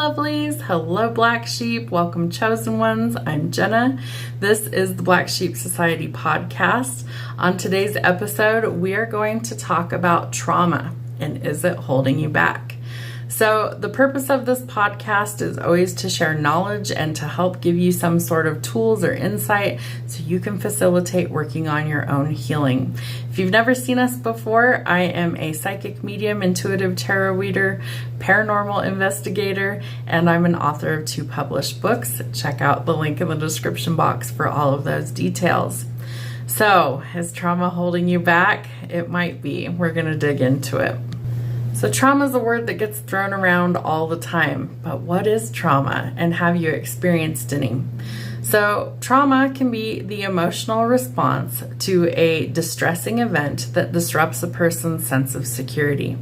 lovelies. Hello, Black Sheep. Welcome, chosen ones. I'm Jenna. This is the Black Sheep Society podcast. On today's episode, we are going to talk about trauma and is it holding you back? So the purpose of this podcast is always to share knowledge and to help give you some sort of tools or insight so you can facilitate working on your own healing. If you've never seen us before, I am a psychic medium, intuitive tarot reader, paranormal investigator, and I'm an author of 2 published books. Check out the link in the description box for all of those details. So, is trauma holding you back? It might be. We're going to dig into it. So trauma is a word that gets thrown around all the time, but what is trauma and have you experienced any? So trauma can be the emotional response to a distressing event that disrupts a person's sense of security.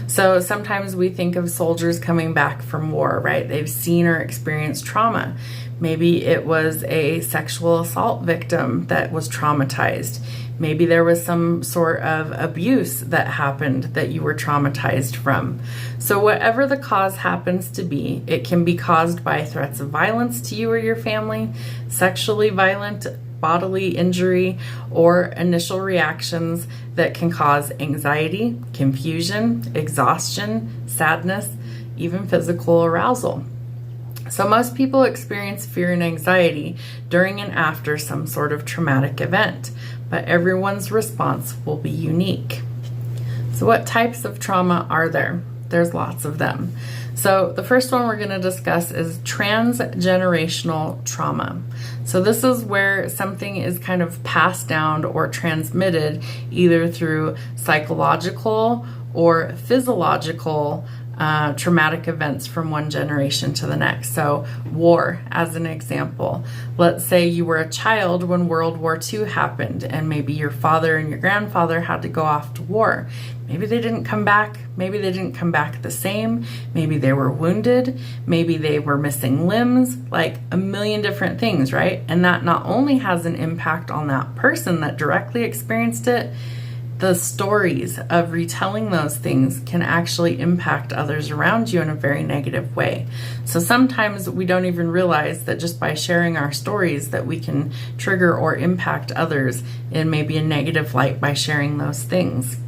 So sometimes we think of soldiers coming back from war, right? They've seen or experienced trauma. Maybe it was a sexual assault victim that was traumatized. Maybe there was some sort of abuse that happened that you were traumatized from. So whatever the cause happens to be, it can be caused by threats of violence to you or your family, sexually violent, bodily injury, or initial reactions that can cause anxiety, confusion, exhaustion, sadness, even physical arousal. So most people experience fear and anxiety during and after some sort of traumatic event, but everyone's response will be unique. So what types of trauma are there? There's lots of them. So the first one we're going to discuss is transgenerational trauma. So this is where something is kind of passed down or transmitted either through psychological or physiological traumatic events from one generation to the next. So war, as an example. Let's say you were a child when World War II happened and maybe your father and your grandfather had to go off to war. Maybe they didn't come back. Maybe they didn't come back the same. Maybe they were wounded. Maybe they were missing limbs, like a million different things, right? And that not only has an impact on that person that directly experienced it, the stories of retelling those things can actually impact others around you in a very negative way. So sometimes we don't even realize that just by sharing our stories that we can trigger or impact others in maybe a negative light by sharing those things.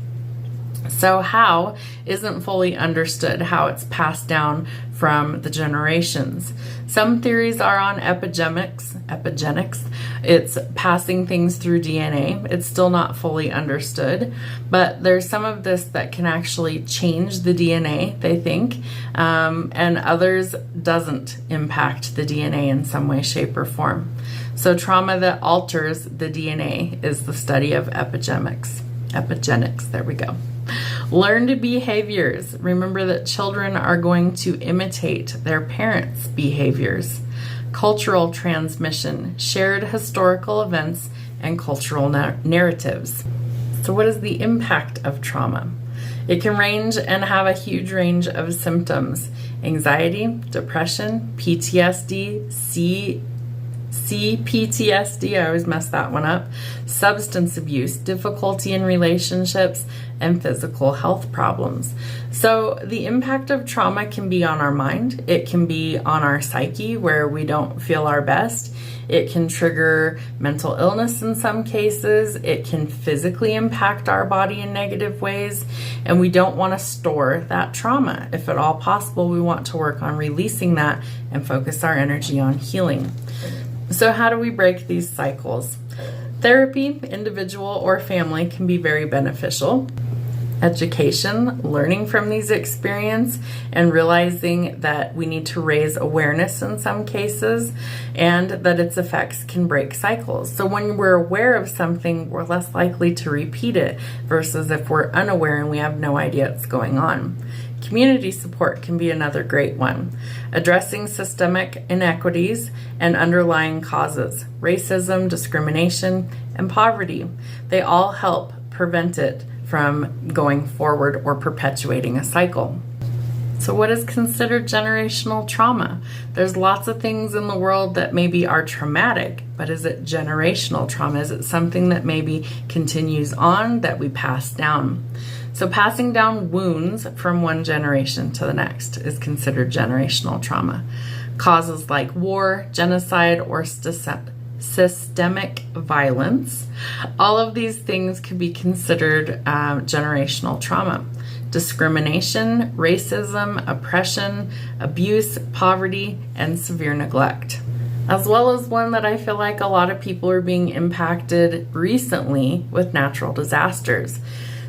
So how isn't fully understood, how it's passed down from the generations. Some theories are on epigenetics. It's passing things through DNA. It's still not fully understood, but there's some of this that can actually change the DNA, they think, and others doesn't impact the DNA in some way, shape, or form. So trauma that alters the DNA is the study of epigenetics. There we go. Learned behaviors. Remember that children are going to imitate their parents' behaviors. Cultural transmission, shared historical events, and cultural narratives. So what is the impact of trauma? It can range and have a huge range of symptoms. Anxiety, depression, PTSD, CPTSD, I always mess that one up, substance abuse, difficulty in relationships, and physical health problems. So the impact of trauma can be on our mind. It can be on our psyche where we don't feel our best. It can trigger mental illness in some cases. It can physically impact our body in negative ways. And we don't want to store that trauma. If at all possible, we want to work on releasing that and focus our energy on healing. So how do we break these cycles? Therapy, individual or family, can be very beneficial. Education, learning from these experiences and realizing that we need to raise awareness in some cases and that its effects can break cycles. So when we're aware of something, we're less likely to repeat it versus if we're unaware and we have no idea what's going on. Community support can be another great one. Addressing systemic inequities and underlying causes, racism, discrimination, and poverty. They all help prevent it from going forward or perpetuating a cycle. So what is considered generational trauma? There's lots of things in the world that maybe are traumatic, but is it generational trauma? Is it something that maybe continues on that we pass down? So passing down wounds from one generation to the next is considered generational trauma. Causes like war, genocide, or systemic violence, all of these things could be considered generational trauma. Discrimination, racism, oppression, abuse, poverty, and severe neglect. As well as one that I feel like a lot of people are being impacted recently with natural disasters.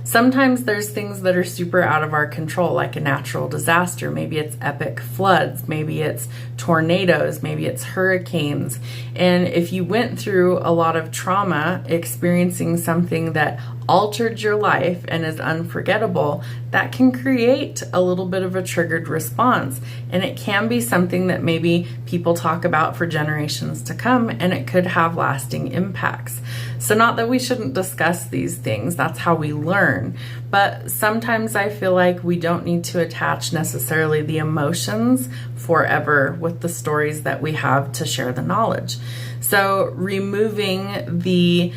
Sometimes there's things that are super out of our control, like a natural disaster. Maybe it's epic floods, maybe it's tornadoes, maybe it's hurricanes. And if you went through a lot of trauma, experiencing something that altered your life and is unforgettable, that can create a little bit of a triggered response. And it can be something that maybe people talk about for generations to come, and it could have lasting impacts. So not that we shouldn't discuss these things, that's how we learn. But sometimes I feel like we don't need to attach necessarily the emotions forever with the stories that we have to share the knowledge. So removing the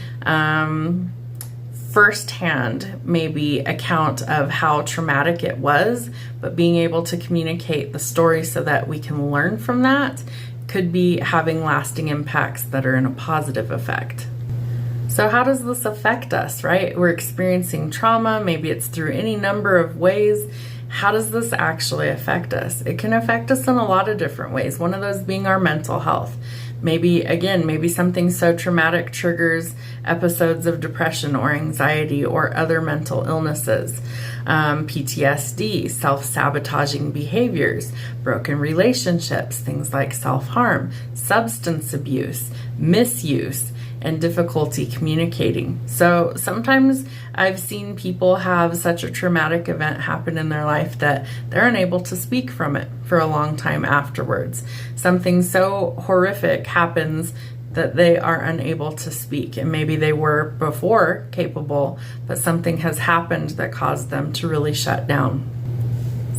firsthand maybe account of how traumatic it was, but being able to communicate the story so that we can learn from that could be having lasting impacts that are in a positive effect. So how does this affect us, right? We're experiencing trauma, maybe it's through any number of ways. How does this actually affect us? It can affect us in a lot of different ways. One of those being our mental health. Maybe something so traumatic triggers episodes of depression or anxiety or other mental illnesses, PTSD, self-sabotaging behaviors, broken relationships, things like self-harm, substance abuse, misuse, and difficulty communicating. So sometimes I've seen people have such a traumatic event happen in their life that they're unable to speak from it for a long time afterwards. Something so horrific happens that they are unable to speak, and maybe they were before capable, but something has happened that caused them to really shut down.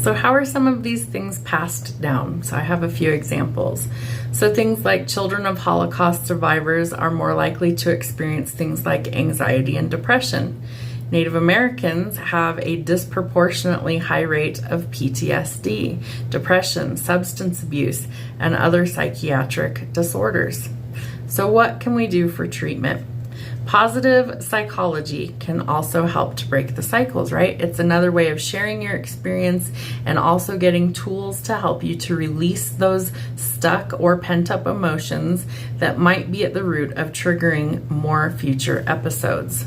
So how are some of these things passed down? So I have a few examples. So things like children of Holocaust survivors are more likely to experience things like anxiety and depression. Native Americans have a disproportionately high rate of PTSD, depression, substance abuse, and other psychiatric disorders. So what can we do for treatment? Positive psychology can also help to break the cycles, right? It's another way of sharing your experience and also getting tools to help you to release those stuck or pent-up emotions that might be at the root of triggering more future episodes.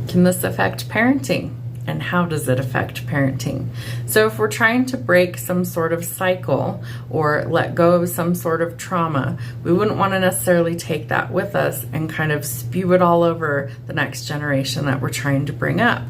Can this affect parenting? And how does it affect parenting? So if we're trying to break some sort of cycle or let go of some sort of trauma, we wouldn't want to necessarily take that with us and kind of spew it all over the next generation that we're trying to bring up.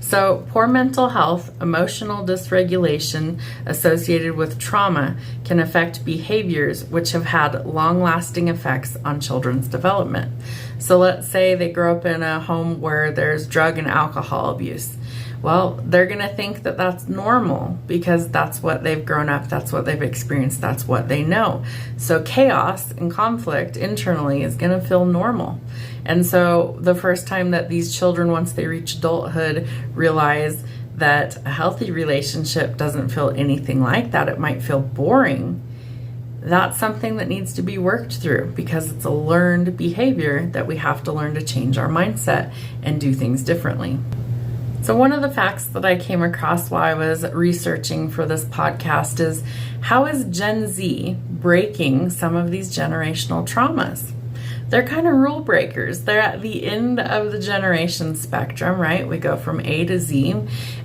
So poor mental health, emotional dysregulation associated with trauma can affect behaviors which have had long-lasting effects on children's development. So let's say they grow up in a home where there's drug and alcohol abuse. Well, they're going to think that that's normal because that's what they've grown up, that's what they've experienced, that's what they know. So chaos and conflict internally is going to feel normal. And so the first time that these children, once they reach adulthood, realize that a healthy relationship doesn't feel anything like that, it might feel boring, that's something that needs to be worked through because it's a learned behavior that we have to learn to change our mindset and do things differently. So one of the facts that I came across while I was researching for this podcast is how is Gen Z breaking some of these generational traumas? They're kind of rule breakers. They're at the end of the generation spectrum, right? We go from A to Z.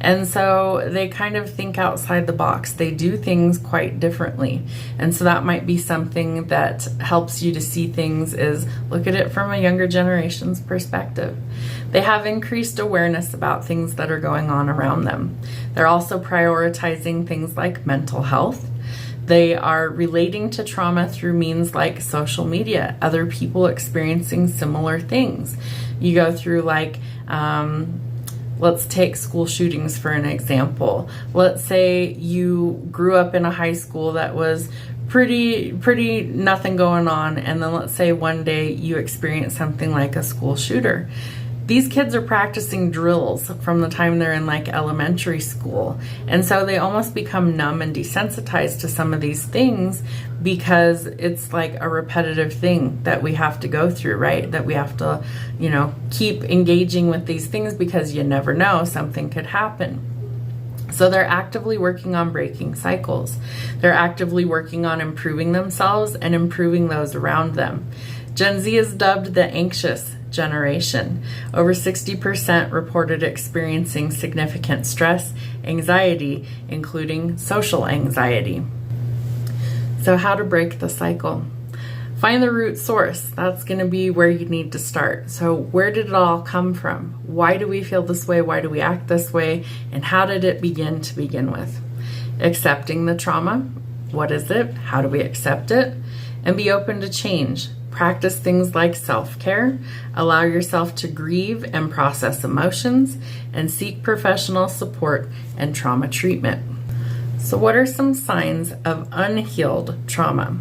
And so they kind of think outside the box. They do things quite differently. And so that might be something that helps you to see things is look at it from a younger generation's perspective. They have increased awareness about things that are going on around them. They're also prioritizing things like mental health. They are relating to trauma through means like social media, other people experiencing similar things. You go through like, let's take school shootings for an example. Let's say you grew up in a high school that was pretty nothing going on, and then let's say one day you experience something like a school shooter. These kids are practicing drills from the time they're in like elementary school. And so they almost become numb and desensitized to some of these things because it's like a repetitive thing that we have to go through, right? That we have to, keep engaging with these things because you never know, something could happen. So they're actively working on breaking cycles. They're actively working on improving themselves and improving those around them. Gen Z is dubbed the anxious generation. Over 60% reported experiencing significant stress, anxiety, including social anxiety. So how to break the cycle? Find the root source. That's going to be where you need to start. So where did it all come from? Why do we feel this way? Why do we act this way? And how did it begin to begin with? Accepting the trauma. What is it? How do we accept it? And be open to change. Practice things like self-care, allow yourself to grieve and process emotions, and seek professional support and trauma treatment. So what are some signs of unhealed trauma?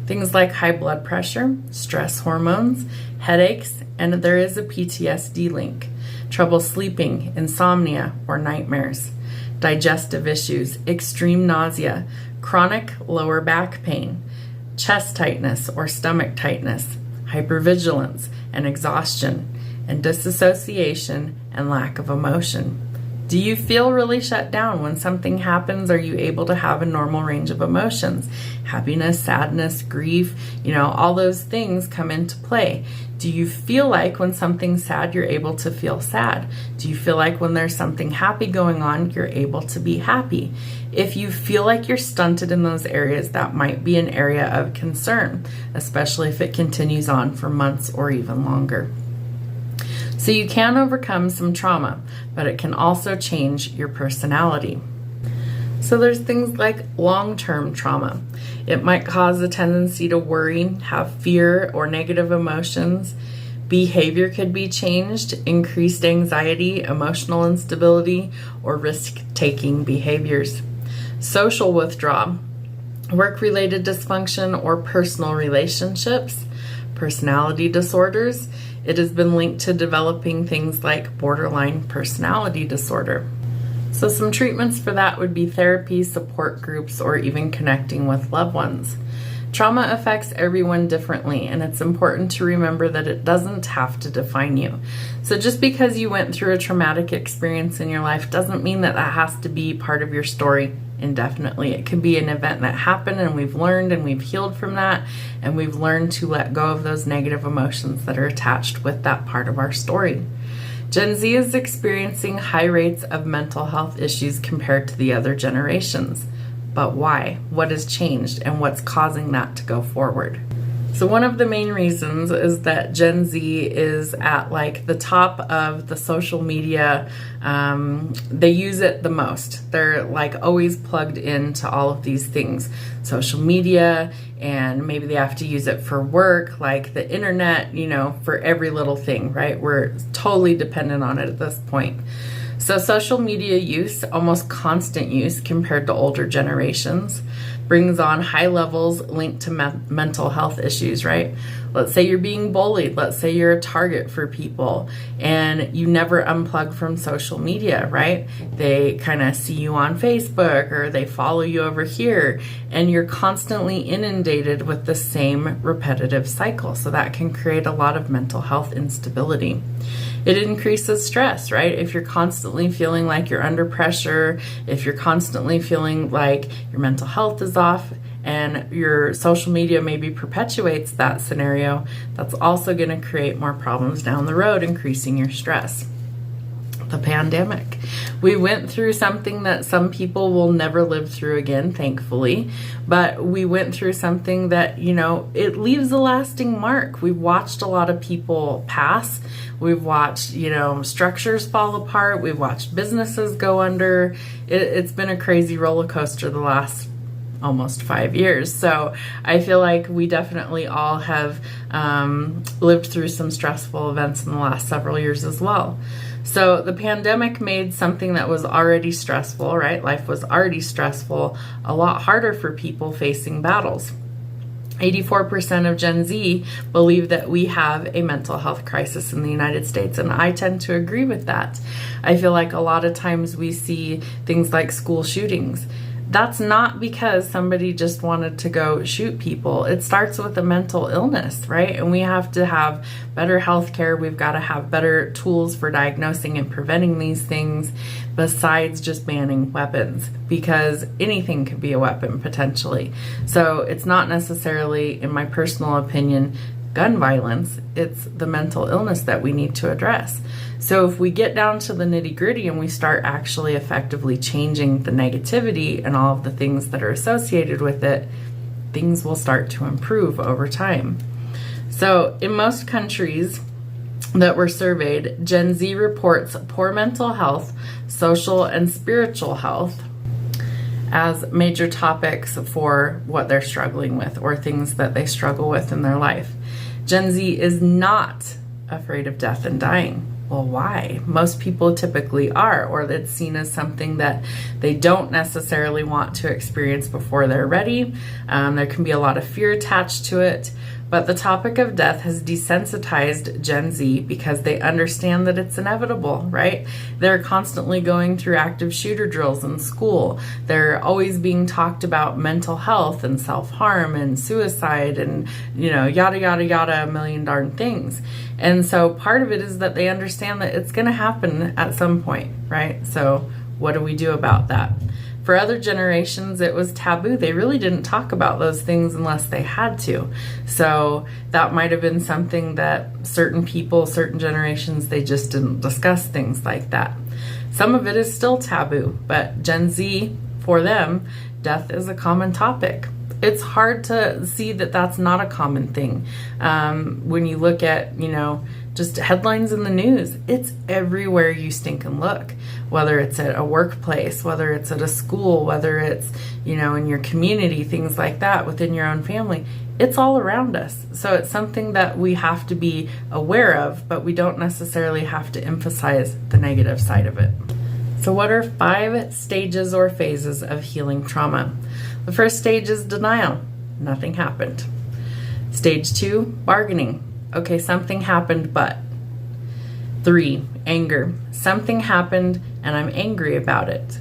Things like high blood pressure, stress hormones, headaches, and there is a PTSD link. Trouble sleeping, insomnia, or nightmares. Digestive issues, extreme nausea, chronic lower back pain, chest tightness or stomach tightness, hypervigilance and exhaustion, and disassociation and lack of emotion. Do you feel really shut down when something happens? Are you able to have a normal range of emotions? Happiness, sadness, grief, all those things come into play. Do you feel like when something's sad, you're able to feel sad? Do you feel like when there's something happy going on, you're able to be happy? If you feel like you're stunted in those areas, that might be an area of concern, especially if it continues on for months or even longer. So you can overcome some trauma, but it can also change your personality. So there's things like long-term trauma. It might cause a tendency to worry, have fear or negative emotions. Behavior could be changed, increased anxiety, emotional instability, or risk-taking behaviors. Social withdrawal, work-related dysfunction or personal relationships, personality disorders. It has been linked to developing things like borderline personality disorder. So some treatments for that would be therapy, support groups, or even connecting with loved ones. Trauma affects everyone differently, and it's important to remember that it doesn't have to define you. So just because you went through a traumatic experience in your life doesn't mean that that has to be part of your story indefinitely. It could be an event that happened and we've learned and we've healed from that, and we've learned to let go of those negative emotions that are attached with that part of our story. Gen Z is experiencing high rates of mental health issues compared to the other generations. But why? What has changed and what's causing that to go forward? So one of the main reasons is that Gen Z is at like the top of the social media. They use it the most. They're like always plugged into all of these things, social media, and maybe they have to use it for work, like the internet, for every little thing, right? We're totally dependent on it at this point. So social media use, almost constant use compared to older generations, brings on high levels linked to mental health issues, right? Let's say you're being bullied. Let's say you're a target for people and you never unplug from social media, right? They kind of see you on Facebook or they follow you over here, and you're constantly inundated with the same repetitive cycle. So that can create a lot of mental health instability. It increases stress, right? If you're constantly feeling like you're under pressure, if you're constantly feeling like your mental health is off, and your social media maybe perpetuates that scenario, that's also going to create more problems down the road, increasing your stress. The pandemic. We went through something that some people will never live through again, thankfully, but we went through something that, it leaves a lasting mark. We've watched a lot of people pass. We've watched, structures fall apart. We've watched businesses go under. It's been a crazy roller coaster the last almost 5 years. So I feel like we definitely all have lived through some stressful events in the last several years as well. So the pandemic made something that was already stressful, right? Life was already stressful, a lot harder for people facing battles. 84% of Gen Z believe that we have a mental health crisis in the United States, and I tend to agree with that. I feel like a lot of times we see things like school shootings. That's not because somebody just wanted to go shoot people. It starts with a mental illness, right? And we have to have better health care. We've got to have better tools for diagnosing and preventing these things besides just banning weapons, because anything could be a weapon potentially. So it's not necessarily, in my personal opinion, gun violence. It's the mental illness that we need to address. So if we get down to the nitty-gritty and we start actually effectively changing the negativity and all of the things that are associated with it, things will start to improve over time. So in most countries that were surveyed, Gen Z reports poor mental health, social and spiritual health as major topics for what they're struggling with or things that they struggle with in their life. Gen Z is not afraid of death and dying. Well, why? Most people typically are, or it's seen as something that they don't necessarily want to experience before they're ready. There can be a lot of fear attached to it, but the topic of death has desensitized Gen Z because they understand that it's inevitable, right? They're constantly going through active shooter drills in school. They're always being talked about mental health and self-harm and suicide and, yada, yada, yada, a million darn things. And so part of it is that they understand that it's going to happen at some point, right? So what do we do about that? For other generations, it was taboo. They really didn't talk about those things unless they had to. So that might have been something that certain people, certain generations, they just didn't discuss things like that. Some of it is still taboo, but Gen Z, for them, death is a common topic. It's hard to see that that's not a common thing. When you look at, just headlines in the news, it's everywhere you stink and look, whether it's at a workplace, whether it's at a school, whether it's, in your community, things like that, within your own family. It's all around us. So it's something that we have to be aware of, but we don't necessarily have to emphasize the negative side of it. So what are 5 stages or phases of healing trauma? The first stage is denial. Nothing happened. Stage 2, bargaining. Okay, something happened, but. 3, anger. Something happened and I'm angry about it.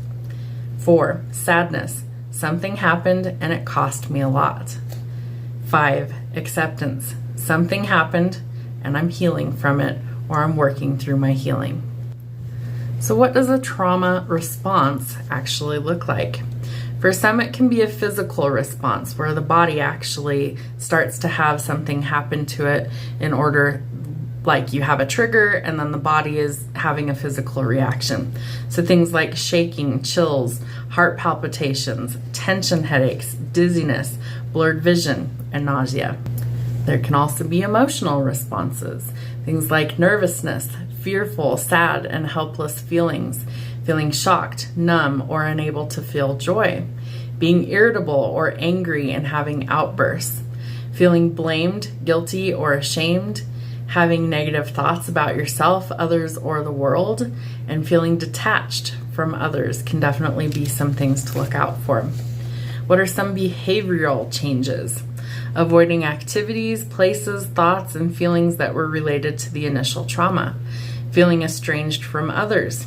4, sadness. Something happened and it cost me a lot. 5, acceptance. Something happened and I'm healing from it, or I'm working through my healing. So what does a trauma response actually look like? For some, it can be a physical response where the body actually starts to have something happen to it in order, like you have a trigger and then the body is having a physical reaction. So things like shaking, chills, heart palpitations, tension headaches, dizziness, blurred vision, and nausea. There can also be emotional responses, things like nervousness, fearful, sad, and helpless feelings, feeling shocked, numb, or unable to feel joy, being irritable or angry and having outbursts, feeling blamed, guilty, or ashamed, having negative thoughts about yourself, others, or the world, and feeling detached from others can definitely be some things to look out for. What are some behavioral changes? Avoiding activities, places, thoughts, and feelings that were related to the initial trauma. Feeling estranged from others.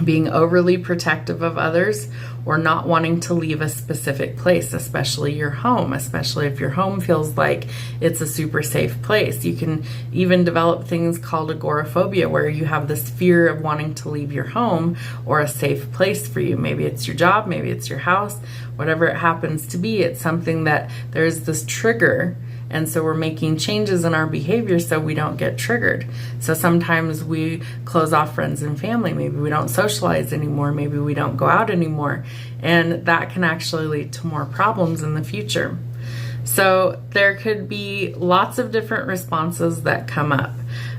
Being overly protective of others, or not wanting to leave a specific place, especially your home, especially if your home feels like it's a super safe place. You can even develop things called agoraphobia, where you have this fear of wanting to leave your home or a safe place for you. Maybe it's your job, maybe it's your house, whatever it happens to be. It's something that there's this trigger, and so we're making changes in our behavior so we don't get triggered. So sometimes we close off friends and family. Maybe we don't socialize anymore. Maybe we don't go out anymore. And that can actually lead to more problems in the future. So there could be lots of different responses that come up.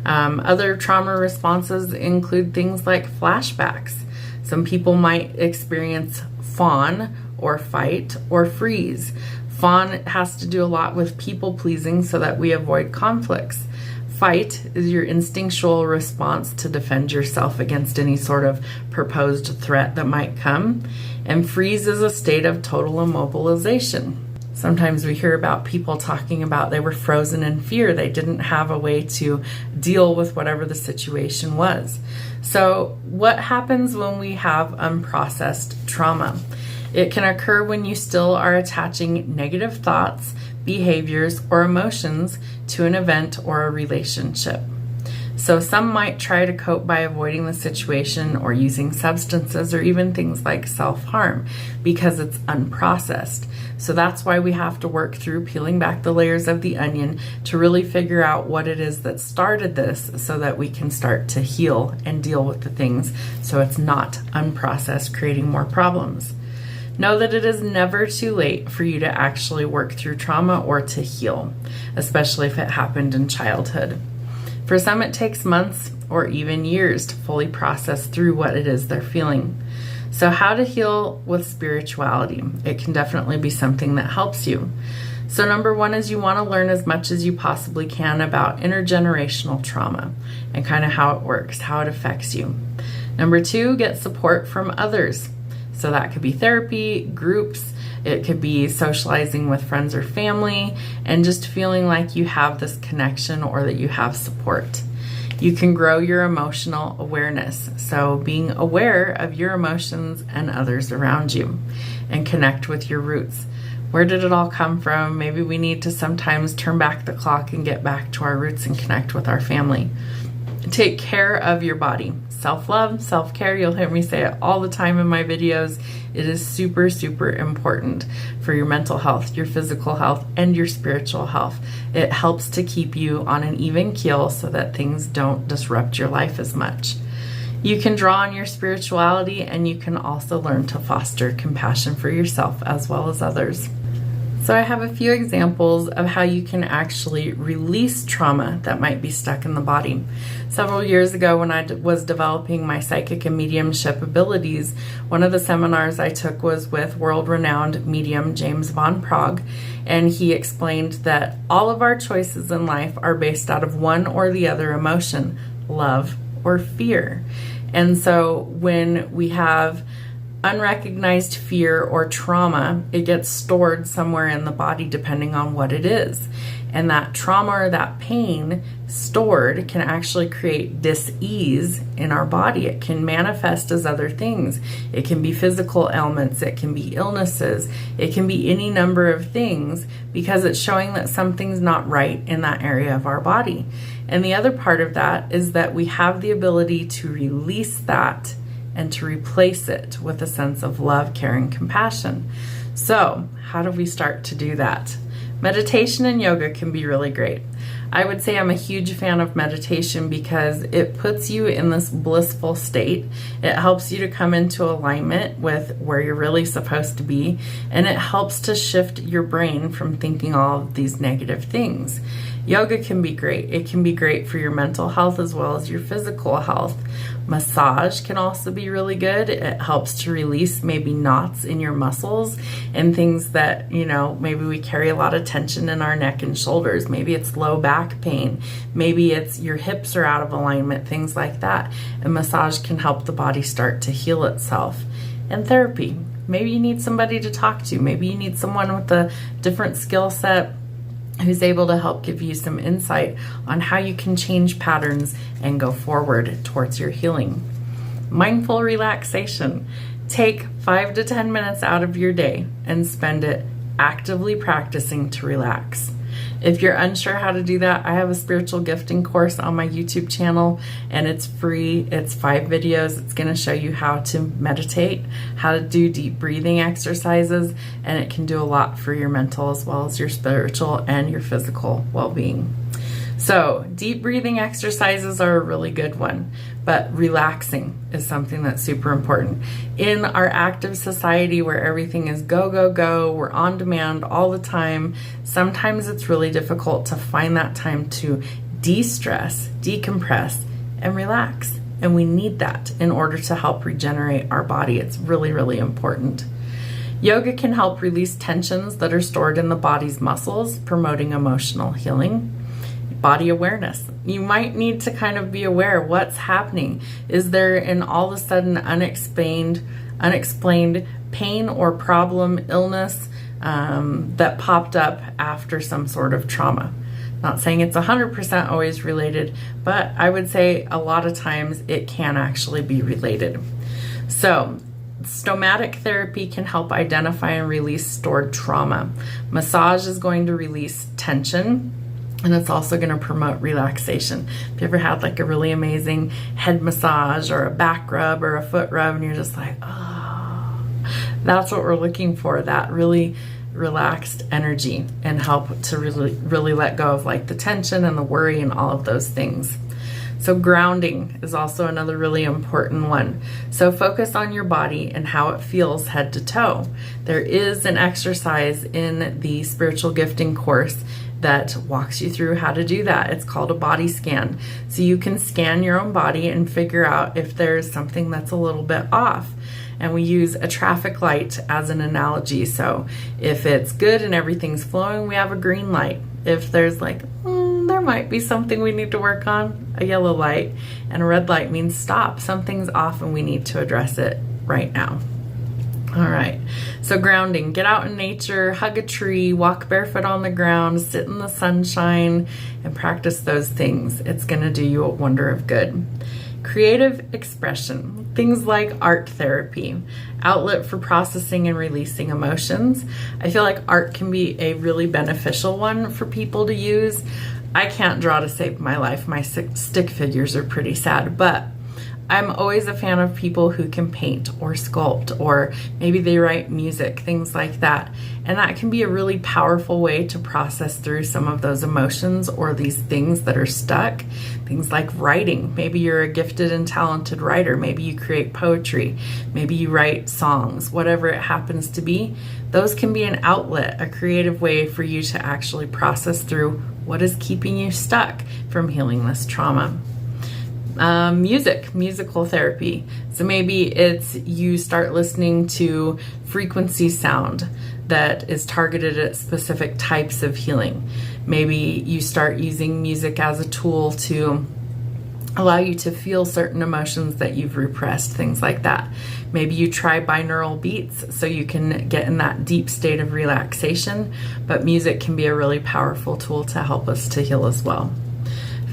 Other trauma responses include things like flashbacks. Some people might experience fawn or fight or freeze. Fawn has to do a lot with people pleasing so that we avoid conflicts. Fight is your instinctual response to defend yourself against any sort of proposed threat that might come. And freeze is a state of total immobilization. Sometimes we hear about people talking about they were frozen in fear. They didn't have a way to deal with whatever the situation was. So what happens when we have unprocessed trauma? It can occur when you still are attaching negative thoughts, behaviors, or emotions to an event or a relationship. So some might try to cope by avoiding the situation or using substances or even things like self-harm because it's unprocessed. So that's why we have to work through peeling back the layers of the onion to really figure out what it is that started this so that we can start to heal and deal with the things so it's not unprocessed, creating more problems. Know that it is never too late for you to actually work through trauma or to heal, especially if it happened in childhood. For some, it takes months or even years to fully process through what it is they're feeling. So how to heal with spirituality? It can definitely be something that helps you. So number one is you want to learn as much as you possibly can about intergenerational trauma and kind of how it works, how it affects you. Number two, get support from others. So that could be therapy, groups, it could be socializing with friends or family, and just feeling like you have this connection or that you have support. You can grow your emotional awareness. So being aware of your emotions and others around you and connect with your roots. Where did it all come from? Maybe we need to sometimes turn back the clock and get back to our roots and connect with our family. Take care of your body. Self-love, self-care, you'll hear me say it all the time in my videos. It is super, super important for your mental health, your physical health, and your spiritual health. It helps to keep you on an even keel so that things don't disrupt your life as much. You can draw on your spirituality, and you can also learn to foster compassion for yourself as well as others. So I have a few examples of how you can actually release trauma that might be stuck in the body. Several years ago when I was developing my psychic and mediumship abilities, one of the seminars I took was with world-renowned medium James Van Praagh, and he explained that all of our choices in life are based out of one or the other emotion, love or fear. And so when we have unrecognized fear or trauma, it gets stored somewhere in the body depending on what it is. And that trauma or that pain stored can actually create dis-ease in our body. It can manifest as other things. It can be physical ailments, it can be illnesses, it can be any number of things because it's showing that something's not right in that area of our body. And the other part of that is that we have the ability to release that and to replace it with a sense of love, care, and compassion. So, how do we start to do that? Meditation and yoga can be really great. I would say I'm a huge fan of meditation because it puts you in this blissful state. It helps you to come into alignment with where you're really supposed to be, and it helps to shift your brain from thinking all of these negative things. Yoga can be great. It can be great for your mental health as well as your physical health. Massage can also be really good. It helps to release maybe knots in your muscles and things that, maybe we carry a lot of tension in our neck and shoulders. Maybe it's low back pain. Maybe it's your hips are out of alignment, things like that. And massage can help the body start to heal itself. And therapy. Maybe you need somebody to talk to. Maybe you need someone with a different skill set who's able to help give you some insight on how you can change patterns and go forward towards your healing. Mindful relaxation. Take 5 to 10 minutes out of your day and spend it actively practicing to relax. If you're unsure how to do that, I have a spiritual gifting course on my YouTube channel, and it's free. It's 5 videos. It's going to show you how to meditate, how to do deep breathing exercises, and it can do a lot for your mental as well as your spiritual and your physical well-being. So deep breathing exercises are a really good one, but relaxing is something that's super important. In our active society where everything is go, go, go, we're on demand all the time, sometimes it's really difficult to find that time to de-stress, decompress, and relax. And we need that in order to help regenerate our body. It's really, really important. Yoga can help release tensions that are stored in the body's muscles, promoting emotional healing. Body awareness. You might need to kind of be aware what's happening. Is there an all of a sudden unexplained pain or problem, illness that popped up after some sort of trauma. Not saying it's 100% always related, but I would say a lot of times it can actually be related. So, stomatic therapy can help identify and release stored trauma. Massage is going to release tension, and it's also going to promote relaxation. If you ever had like a really amazing head massage or a back rub or a foot rub and you're just like, oh, that's what we're looking for, that really relaxed energy, and help to really let go of like the tension and the worry and all of those things. So grounding is also another really important one. So focus on your body and how it feels head to toe. There is an exercise in the spiritual gifting course that walks you through how to do that. It's called a body scan. So you can scan your own body and figure out if there's something that's a little bit off. And we use a traffic light as an analogy. So if it's good and everything's flowing, we have a green light. If there's like, there might be something we need to work on, a yellow light. And a red light means stop. Something's off and we need to address it right now. All right, so grounding, get out in nature, hug a tree, walk barefoot on the ground, sit in the sunshine, and practice those things. It's gonna do you a wonder of good. Creative expression, things like art therapy, outlet for processing and releasing emotions. I feel like art can be a really beneficial one for people to use. I can't draw to save my life. My stick figures are pretty sad, but I'm always a fan of people who can paint or sculpt, or maybe they write music, things like that. And that can be a really powerful way to process through some of those emotions or these things that are stuck. Things like writing. Maybe you're a gifted and talented writer. Maybe you create poetry. Maybe you write songs, whatever it happens to be. Those can be an outlet, a creative way for you to actually process through what is keeping you stuck from healing this trauma. Musical therapy. So maybe it's you start listening to frequency sound that is targeted at specific types of healing. Maybe you start using music as a tool to allow you to feel certain emotions that you've repressed, things like that. Maybe you try binaural beats so you can get in that deep state of relaxation, but music can be a really powerful tool to help us to heal as well.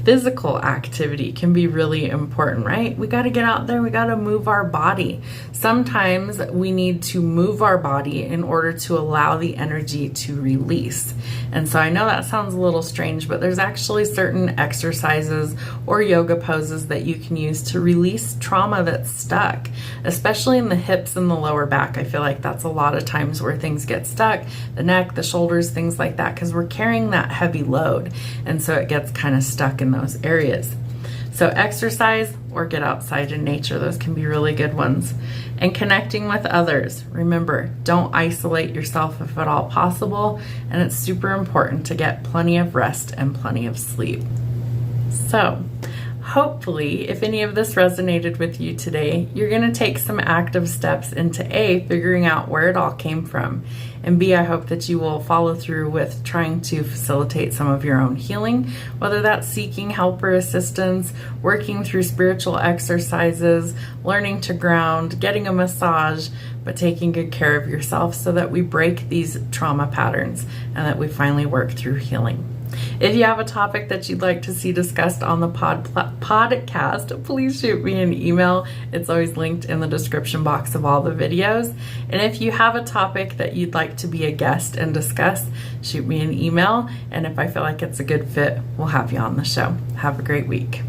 Physical activity can be really important, right? We got to get out there. We got to move our body. Sometimes we need to move our body in order to allow the energy to release. And so I know that sounds a little strange, but there's actually certain exercises or yoga poses that you can use to release trauma that's stuck, especially in the hips and the lower back. I feel like that's a lot of times where things get stuck, the neck, the shoulders, things like that, because we're carrying that heavy load. And so it gets kind of stuck in those areas. So exercise or get outside in nature, those can be really good ones. And connecting with others. Remember, don't isolate yourself if at all possible, and it's super important to get plenty of rest and plenty of sleep. So hopefully, if any of this resonated with you today, you're going to take some active steps into A, figuring out where it all came from, and B, I hope that you will follow through with trying to facilitate some of your own healing, whether that's seeking help or assistance, working through spiritual exercises, learning to ground, getting a massage, but taking good care of yourself so that we break these trauma patterns and that we finally work through healing. If you have a topic that you'd like to see discussed on the podcast, please shoot me an email. It's always linked in the description box of all the videos. And if you have a topic that you'd like to be a guest and discuss, shoot me an email. And if I feel like it's a good fit, we'll have you on the show. Have a great week.